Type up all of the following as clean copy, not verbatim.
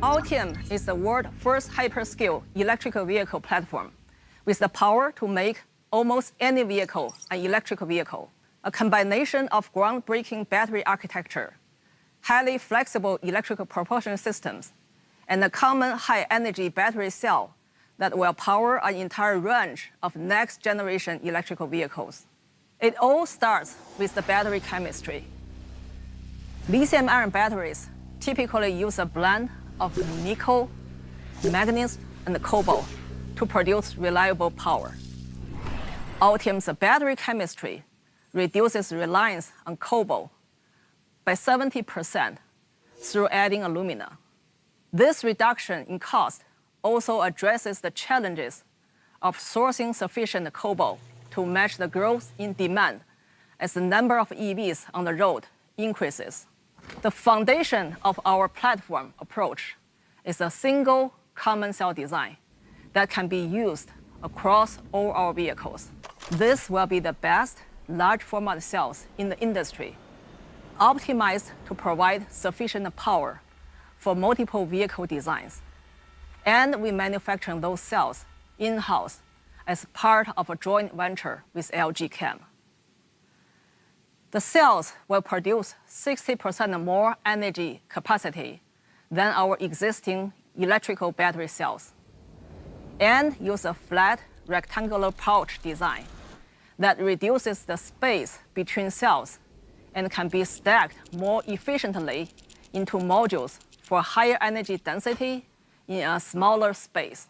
Ultium is the world's first hyperscale electric vehicle platform with the power to make almost any vehicle an electric vehicle. A combination of groundbreaking battery architecture, highly flexible electrical propulsion systems, and a common high-energy battery cell that will power an entire range of next-generation electrical vehicles. It all starts with the battery chemistry. Lithium-ion batteries typically use a blend of nickel, manganese, and cobalt to produce reliable power. Ultium's battery chemistry reduces reliance on cobalt by 70% through adding alumina. This reduction in cost also addresses the challenges of sourcing sufficient cobalt to match the growth in demand as the number of EVs on the road increases. The foundation of our platform approach is a single common cell design that can be used across all our vehicles. This will be the best large format cells in the industry, optimized to provide sufficient power for multiple vehicle designs. And we manufacture those cells in-house as part of a joint venture with LG Chem. The cells will produce 60% more energy capacity than our existing electrical battery cells, and use a flat rectangular pouch design that reduces the space between cells and can be stacked more efficiently into modules for higher energy density in a smaller space.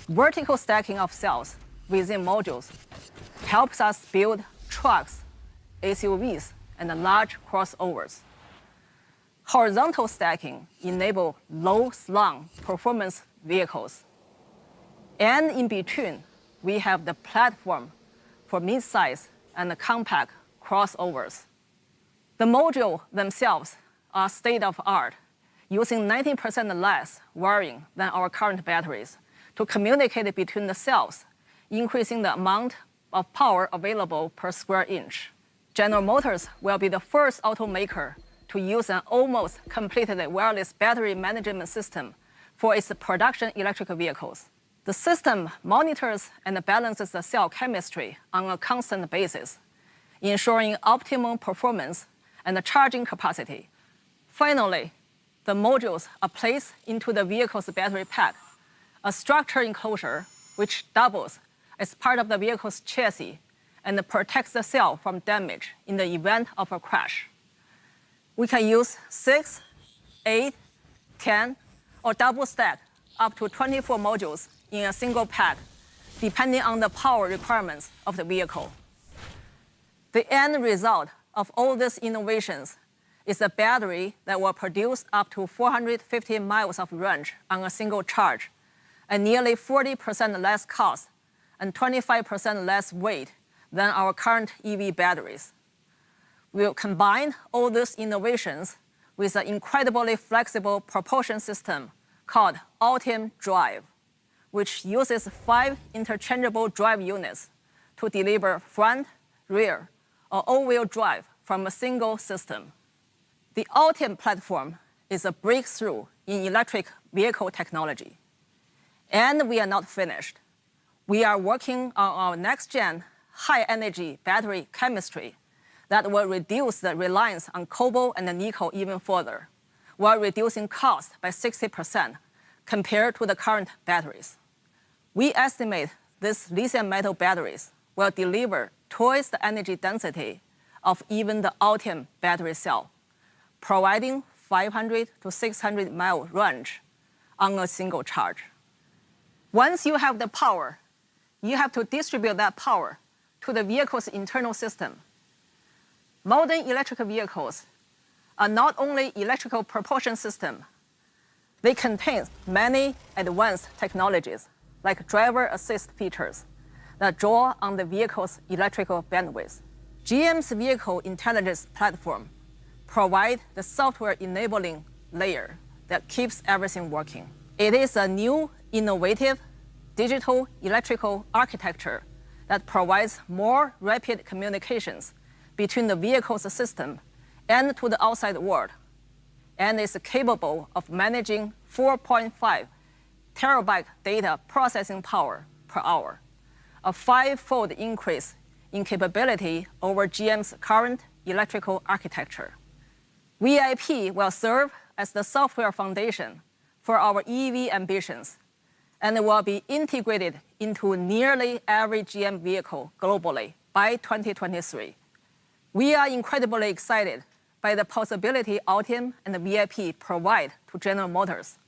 Vertical stacking of cells within modules helps us build trucks, SUVs, and large crossovers. Horizontal stacking enables low-slung performance vehicles. And in between, we have the platform for mid-size and compact crossovers. The modules themselves are state-of-the-art, using 90% less wiring than our current batteries to communicate between the cells, increasing the amount of power available per square inch. General Motors will be the first automaker to use an almost completely wireless battery management system for its production electric vehicles. The system monitors and balances the cell chemistry on a constant basis, ensuring optimum performance and charging capacity. Finally, the modules are placed into the vehicle's battery pack, a structured enclosure which doubles as part of the vehicle's chassis and protects the cell from damage in the event of a crash. We can use 6, 8, 10, or double stack up to 24 modules in a single pack, depending on the power requirements of the vehicle. The end result of all these innovations is a battery that will produce up to 450 miles of range on a single charge, and nearly 40% less cost and 25% less weight than our current EV batteries. We'll combine all these innovations with an incredibly flexible propulsion system called Ultium Drive, which uses 5 interchangeable drive units to deliver front, rear, or all-wheel drive from a single system. The Ultium platform is a breakthrough in electric vehicle technology. And we are not finished. We are working on our next-gen high-energy battery chemistry that will reduce the reliance on cobalt and nickel even further, while reducing cost by 60% compared to the current batteries. We estimate these lithium metal batteries will deliver twice the energy density of even the Ultium battery cell, providing 500 to 600 mile range on a single charge. Once you have the power, you have to distribute that power to the vehicle's internal system. Modern electric vehicles are not only electrical propulsion systems, they contain many advanced technologies like driver assist features that draw on the vehicle's electrical bandwidth. GM's vehicle intelligence platform provides the software enabling layer that keeps everything working. It is a new, innovative, digital electrical architecture that provides more rapid communications between the vehicle's system and to the outside world. and is capable of managing 4.5 terabyte data processing power per hour, a 5-fold increase in capability over GM's current electrical architecture. VIP will serve as the software foundation for our EV ambitions and will be integrated into nearly every GM vehicle globally by 2023. We are incredibly excited by the possibility Ultium and the VIP provide to General Motors,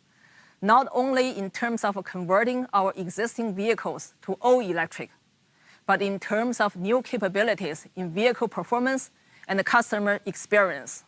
not only in terms of converting our existing vehicles to all electric, but in terms of new capabilities in vehicle performance and customer experience.